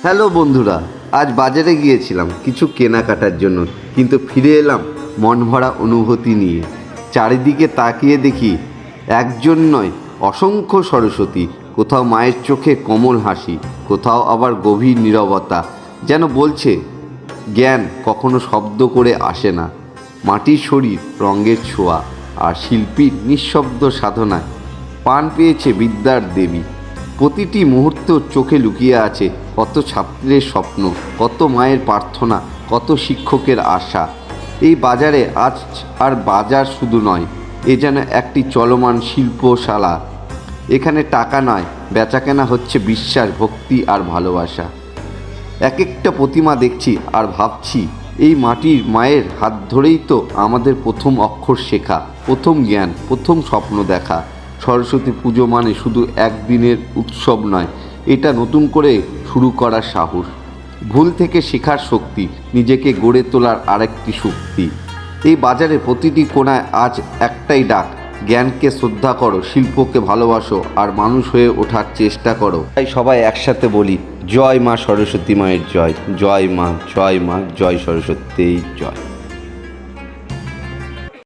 Hello বন্ধুরা, আজ বাজারে গিয়েছিলাম কিছু কেনাকাটার জন্য, কিন্তু ফিরে এলাম মন ভরা অনুভূতি নিয়ে। চারিদিকে তাকিয়ে দেখি একজন নয়, অসংখ্য সরস্বতী। কোথাও মায়ের চোখে কোমল হাসি, কোথাও আবার গভীর নীরবতা, যেন বলছে জ্ঞান কখনো শব্দ করে আসে না। মাটির শরীর, রঙের ছোঁয়া আর শিল্পীর নিঃশব্দ সাধনায় প্রাণ পেয়েছে বিদ্যার দেবী। প্রতিটি মুহূর্ত চোখে লুকিয়ে আছে কত ছাত্রের স্বপ্ন, কত মায়ের প্রার্থনা, কত শিক্ষকের আশা। এই বাজারে আজ আর বাজার শুধু নয়, এ যেন একটি চলমান শিল্পশালা। এখানে টাকা নয়, বেচাকেনা হচ্ছে বিশ্বাস, ভক্তি আর ভালোবাসা। এক একটা প্রতিমা দেখছি আর ভাবছি, এই মাটির মায়ের হাত ধরেই তো আমাদের প্রথম অক্ষর শেখা, প্রথম জ্ঞান, প্রথম স্বপ্ন দেখা। সরস্বতী পুজো মানে শুধু একদিনের উৎসব নয়, এটা নতুন করে শুরু করার সাহস, ভুল থেকে শেখার শক্তি, নিজেকে গড়ে তোলার আরেকটি শক্তি। এই বাজারে প্রতিটি কোণায় আজ একটাই ডাক, জ্ঞানকে শ্রদ্ধা করো, শিল্পকে ভালোবাসো আর মানুষ হয়ে ওঠার চেষ্টা করো। তাই সবাই একসাথে বলি, জয় মা সরস্বতী মায়ের জয়, জয় মা, জয় মা, জয় সরস্বতী জয়।